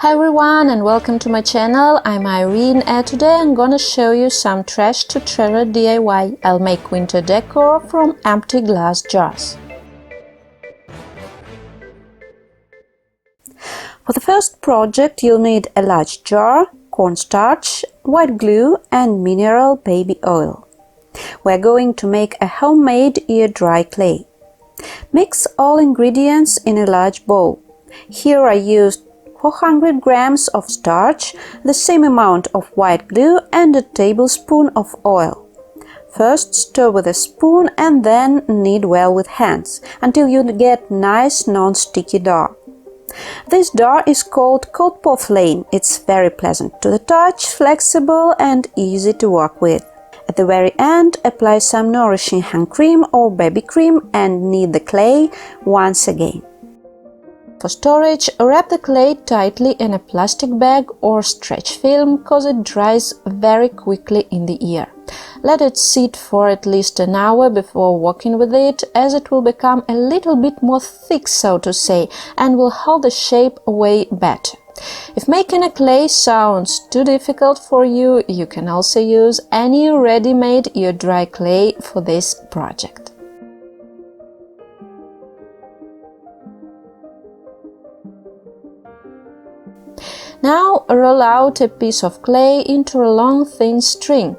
Hi everyone and welcome to my channel. I'm Irene and today I'm gonna show you some trash to treasure DIY. I'll make winter decor from empty glass jars. For the first project you'll need a large jar, cornstarch, white glue and mineral baby oil. We're going to make a homemade ear-dry clay. Mix all ingredients in a large bowl. Here I used 400 grams of starch, the same amount of white glue and a tablespoon of oil. First stir with a spoon and then knead well with hands until you get nice non-sticky dough. This dough is called cold porcelain. It's very pleasant to the touch, flexible and easy to work with. At the very end, apply some nourishing hand cream or baby cream and knead the clay once again. For storage, wrap the clay tightly in a plastic bag or stretch film because it dries very quickly in the ear. Let it sit for at least an hour before working with it, as it will become a little bit more thick, so to say, and will hold the shape way better. If making a clay sounds too difficult for you, you can also use any ready-made ear-dry clay for this project. Now roll out a piece of clay into a long thin string,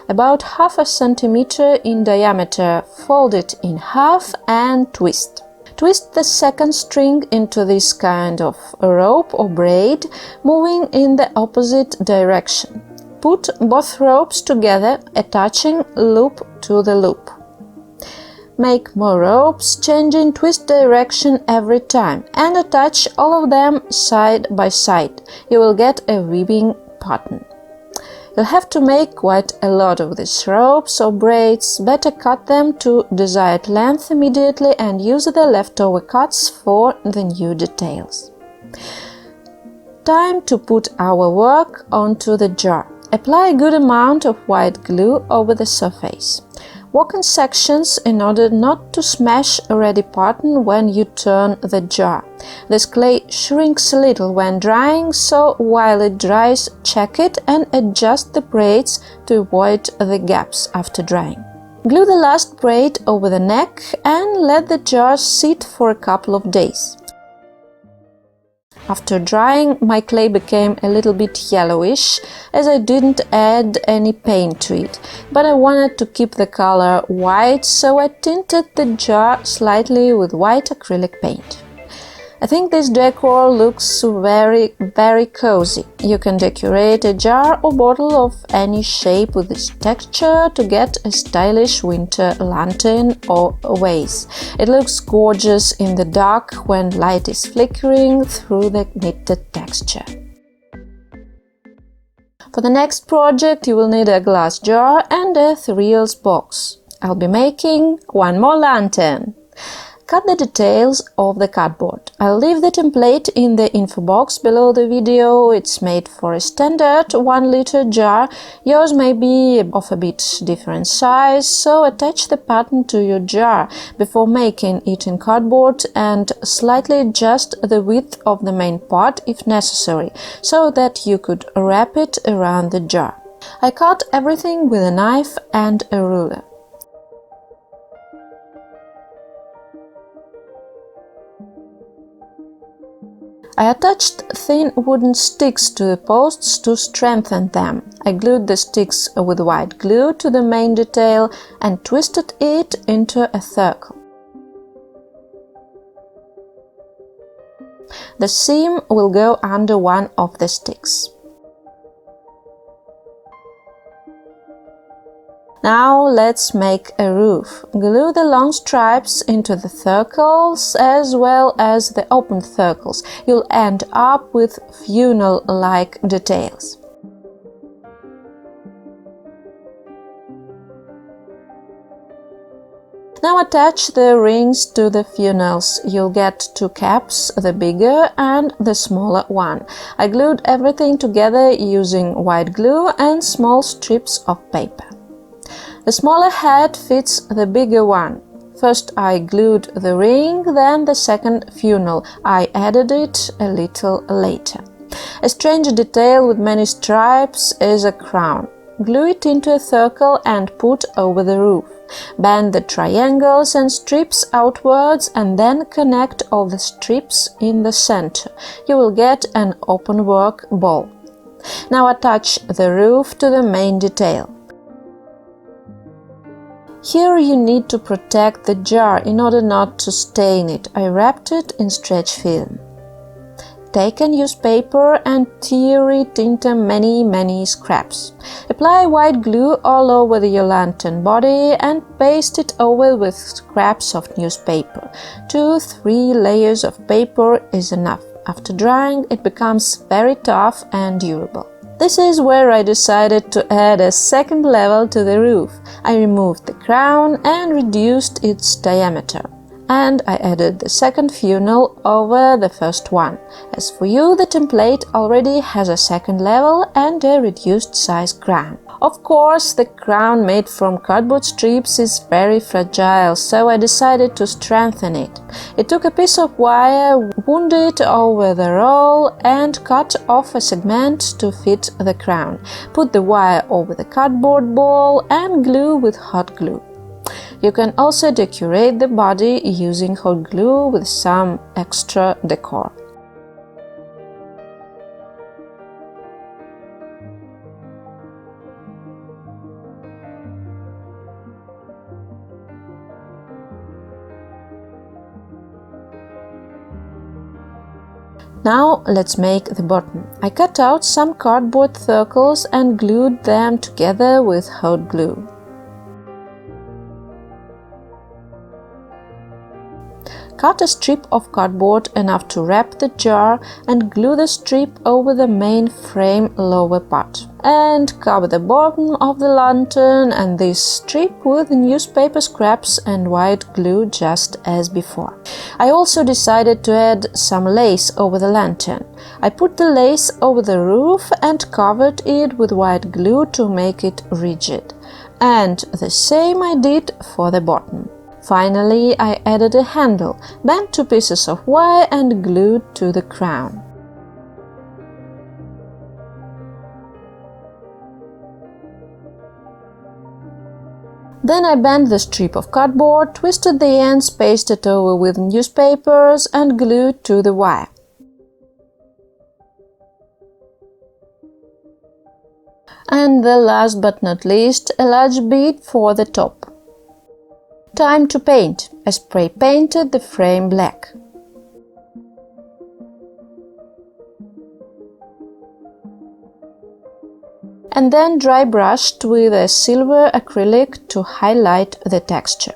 about half a centimeter in diameter. Fold it in half and twist. Twist the second string into this kind of rope or braid, moving in the opposite direction. Put both ropes together, attaching loop to the loop. Make more ropes, changing twist direction every time, and attach all of them side by side. You will get a weaving pattern. You'll have to make quite a lot of these ropes or braids. Better cut them to desired length immediately and use the leftover cuts for the new details. Time to put our work onto the jar. Apply a good amount of white glue over the surface. Work in sections in order not to smash a ready pattern when you turn the jar. This clay shrinks a little when drying, so while it dries, check it and adjust the braids to avoid the gaps after drying. Glue the last braid over the neck and let the jar sit for a couple of days. After drying, my clay became a little bit yellowish, as I didn't add any paint to it, but I wanted to keep the color white, so I tinted the jar slightly with white acrylic paint. I think this decor looks very cozy. You can decorate a jar or bottle of any shape with this texture to get a stylish winter lantern or vase. It looks gorgeous in the dark when light is flickering through the knitted texture. For the next project you will need a glass jar and a 3/8 box. I'll be making one more lantern. Cut the details of the cardboard. I'll leave the template in the info box below the video. It's made for a standard 1-liter jar. Yours may be of a bit different size, so attach the pattern to your jar before making it in cardboard and slightly adjust the width of the main part if necessary, so that you could wrap it around the jar. I cut everything with a knife and a ruler. I attached thin wooden sticks to the posts to strengthen them. I glued the sticks with white glue to the main detail and twisted it into a circle. The seam will go under one of the sticks. Now let's make a roof. Glue the long stripes into the circles as well as the open circles. You'll end up with funnel-like details. Now attach the rings to the funnels. You'll get two caps, the bigger and the smaller one. I glued everything together using white glue and small strips of paper. The smaller head fits the bigger one. First I glued the ring, then the second funnel. I added it a little later. A strange detail with many stripes is a crown. Glue it into a circle and put over the roof. Bend the triangles and strips outwards and then connect all the strips in the center. You will get an openwork ball. Now attach the roof to the main detail. Here you need to protect the jar in order not to stain it. I wrapped it in stretch film. Take a newspaper and tear it into many scraps. Apply white glue all over your lantern body and paste it over with scraps of newspaper. 2-3 layers of paper is enough. After drying, it becomes very tough and durable. This is where I decided to add a second level to the roof. I removed the crown and reduced its diameter. And I added the second funnel over the first one. As for you, the template already has a second level and a reduced size crown. Of course, the crown made from cardboard strips is very fragile, so I decided to strengthen it. I took a piece of wire, wound it over the roll and cut off a segment to fit the crown. Put the wire over the cardboard ball and glue with hot glue. You can also decorate the body using hot glue with some extra decor. Now let's make the bottom. I cut out some cardboard circles and glued them together with hot glue. Cut a strip of cardboard enough to wrap the jar and glue the strip over the main frame lower part. And cover the bottom of the lantern and this strip with newspaper scraps and white glue just as before. I also decided to add some lace over the lantern. I put the lace over the roof and covered it with white glue to make it rigid. And the same I did for the bottom. Finally, I added a handle, bent 2 pieces of wire and glued to the crown. Then I bent the strip of cardboard, twisted the ends, pasted over with newspapers and glued to the wire. And the last but not least, a large bead for the top. Time to paint. I spray painted the frame black. And then dry brushed with a silver acrylic to highlight the texture.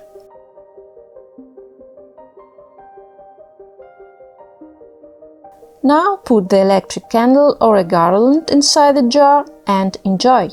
Now put the electric candle or a garland inside the jar and enjoy!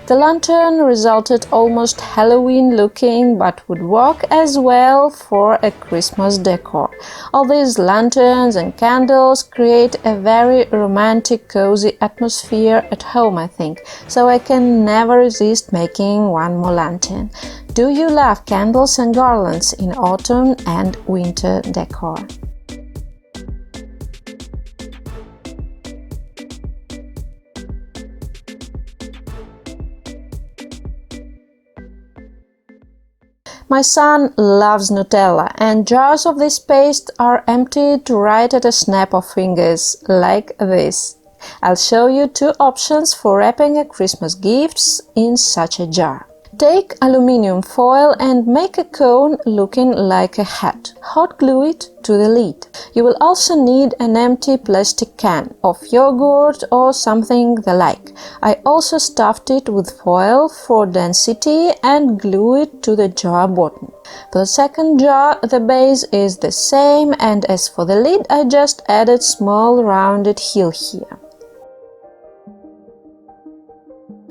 The lantern resulted almost Halloween looking but would work as well for a Christmas decor. All these lanterns and candles create a very romantic, cozy atmosphere at home, I think, so I can never resist making one more lantern. Do you love candles and garlands in autumn and winter decor? My son loves Nutella, and jars of this paste are emptied right at a snap of fingers, like this. I'll show you 2 options for wrapping a Christmas gifts in such a jar. Take aluminium foil and make a cone looking like a hat. Hot glue it to the lid. You will also need an empty plastic can of yogurt or something the like. I also stuffed it with foil for density and glue it to the jar bottom. For the second jar, the base is the same, and as for the lid, I just added small rounded heel here.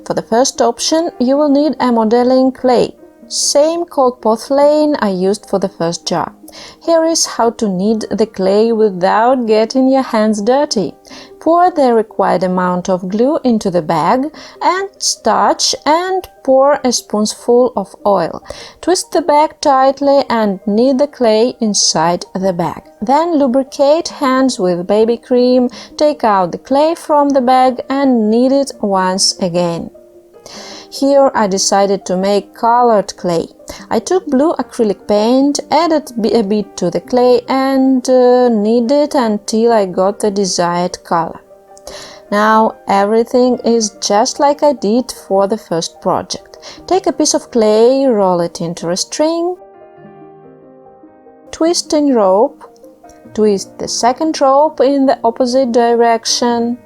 For the first option, you will need a modeling clay, same called porcelain I used for the first jar. Here is how to knead the clay without getting your hands dirty. Pour the required amount of glue into the bag and starch and pour a spoonful of oil. Twist the bag tightly and knead the clay inside the bag. Then lubricate hands with baby cream, take out the clay from the bag and knead it once again. Here I decided to make colored clay. I took blue acrylic paint, added a bit to the clay and kneaded until I got the desired color. Now everything is just like I did for the first project. Take a piece of clay, roll it into a string, twist in rope, twist the second rope in the opposite direction,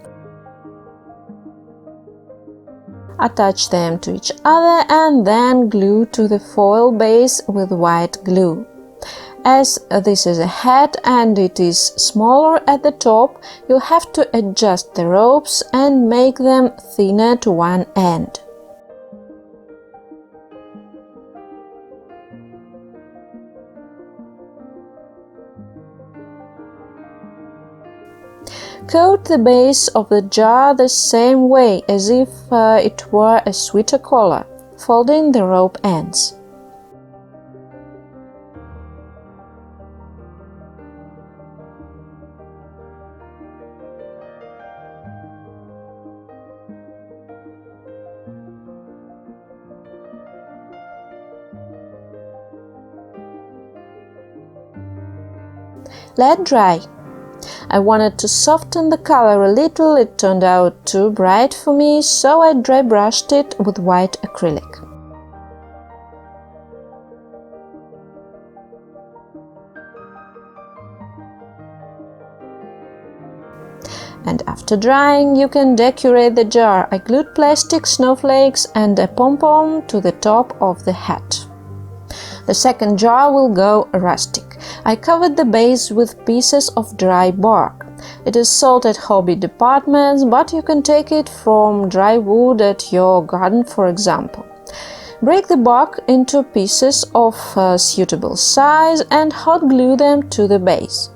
attach them to each other and then glue to the foil base with white glue. As this is a hat and it is smaller at the top, you'll have to adjust the ropes and make them thinner to one end. Coat the base of the jar the same way as if it were a sweeter collar, folding the rope ends. Let dry. I wanted to soften the color a little, it turned out too bright for me, so I dry brushed it with white acrylic. And after drying, you can decorate the jar. I glued plastic snowflakes and a pom-pom to the top of the hat. The second jar will go rustic. I covered the base with pieces of dry bark. It is sold at hobby departments, but you can take it from dry wood at your garden, for example. Break the bark into pieces of suitable size and hot glue them to the base.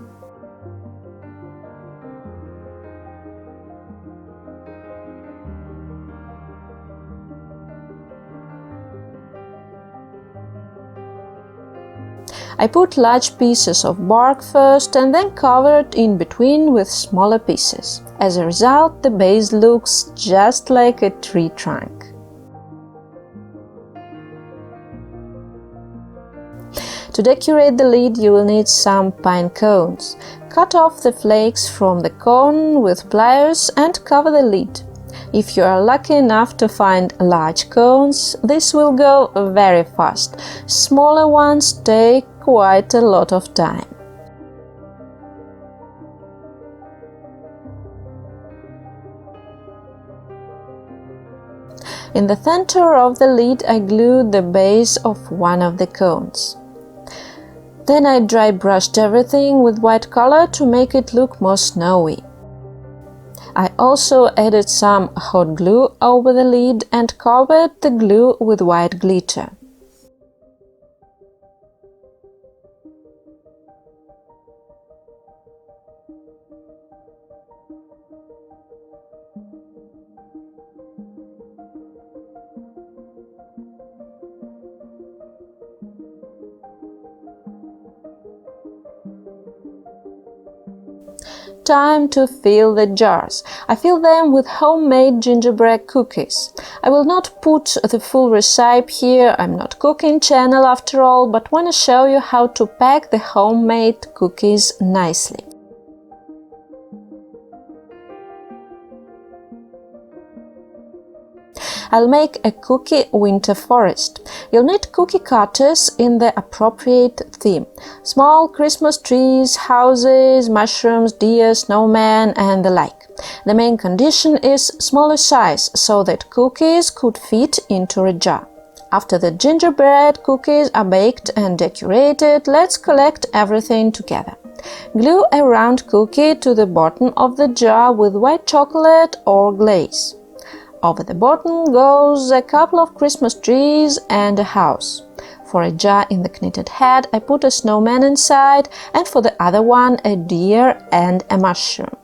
I put large pieces of bark first and then covered in between with smaller pieces. As a result, the base looks just like a tree trunk. To decorate the lid, you will need some pine cones. Cut off the flakes from the cone with pliers and cover the lid. If you are lucky enough to find large cones, this will go very fast. Smaller ones take quite a lot of time. In the center of the lid, I glued the base of one of the cones. Then I dry brushed everything with white color to make it look more snowy. I also added some hot glue over the lid and covered the glue with white glitter. Time to fill the jars. I fill them with homemade gingerbread cookies. I will not put the full recipe here, I'm not cooking channel after all, but want to show you how to pack the homemade cookies nicely. I'll make a cookie winter forest. You'll need cookie cutters in the appropriate theme. Small Christmas trees, houses, mushrooms, deer, snowmen and the like. The main condition is smaller size, so that cookies could fit into a jar. After the gingerbread cookies are baked and decorated, let's collect everything together. Glue a round cookie to the bottom of the jar with white chocolate or glaze. Over the bottom goes a couple of Christmas trees and a house. For a jar in the knitted hat, I put a snowman inside, and for the other one, a deer and a mushroom.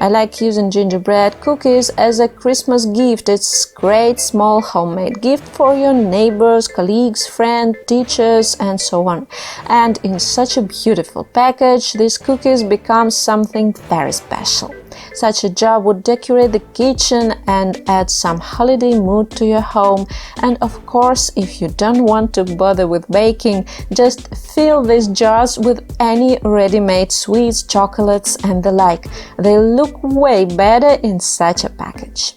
I like using gingerbread cookies as a Christmas gift. It's great small homemade gift for your neighbors, colleagues, friends, teachers, and so on. And in such a beautiful package, these cookies become something very special. Such a jar would decorate the kitchen and add some holiday mood to your home. And of course, if you don't want to bother with baking, just fill these jars with any ready-made sweets, chocolates and the like. They look way better in such a package.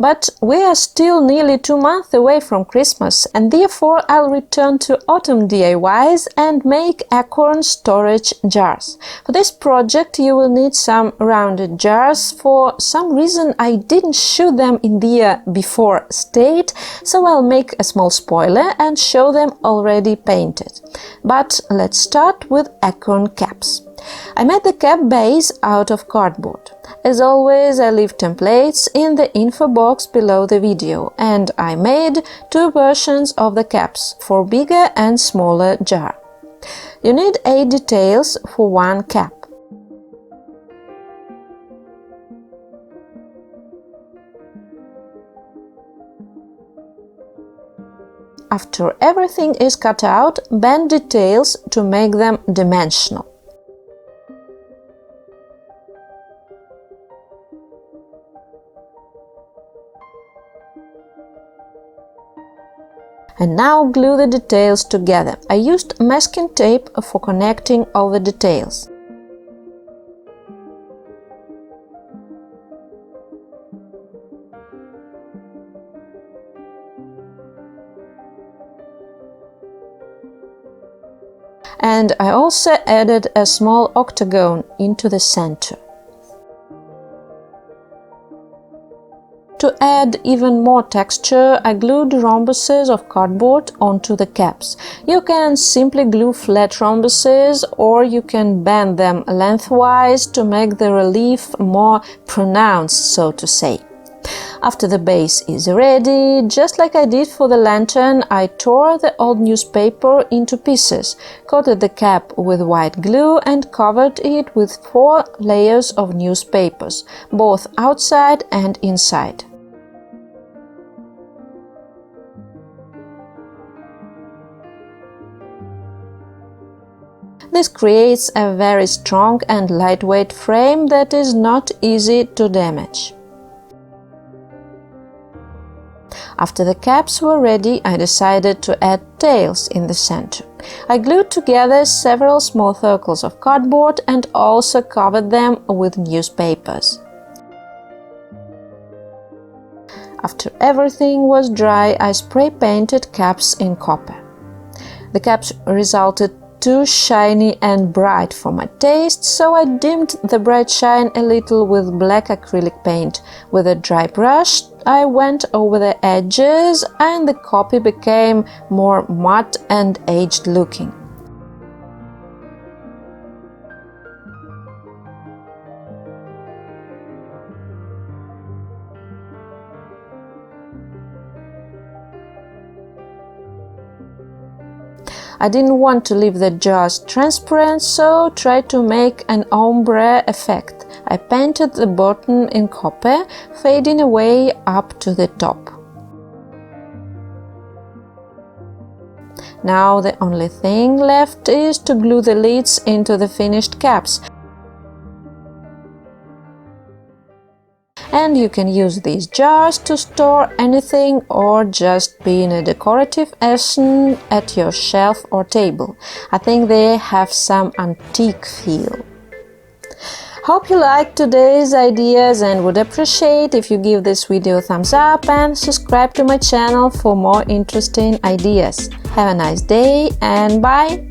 But we are still nearly 2 months away from Christmas, and therefore I'll return to autumn DIYs and make acorn storage jars. For this project you will need some rounded jars. For some reason I didn't show them in the before state, so I'll make a small spoiler and show them already painted. But let's start with acorn caps. I made the cap base out of cardboard. As always, I leave templates in the info box below the video, and I made 2 versions of the caps for bigger and smaller jar. You need 8 details for 1 cap. After everything is cut out, bend details to make them dimensional. And now glue the details together. I used masking tape for connecting all the details. And I also added a small octagon into the center. To add even more texture, I glued rhombuses of cardboard onto the caps. You can simply glue flat rhombuses, or you can bend them lengthwise to make the relief more pronounced, so to say. After the base is ready, just like I did for the lantern, I tore the old newspaper into pieces, coated the cap with white glue and covered it with 4 layers of newspapers, both outside and inside. This creates a very strong and lightweight frame that is not easy to damage. After the caps were ready, I decided to add tails in the center. I glued together several small circles of cardboard and also covered them with newspapers. After everything was dry, I spray painted caps in copper. The caps resulted too shiny and bright for my taste, so I dimmed the bright shine a little with black acrylic paint. With a dry brush, I went over the edges and the copy became more matte and aged looking. I didn't want to leave the jars transparent, so tried to make an ombre effect. I painted the bottom in copper, fading away up to the top. Now the only thing left is to glue the lids into the finished caps. And you can use these jars to store anything or just be in a decorative action at your shelf or table. I think they have some antique feel. Hope you liked today's ideas and would appreciate if you give this video a thumbs up and subscribe to my channel for more interesting ideas. Have a nice day and bye!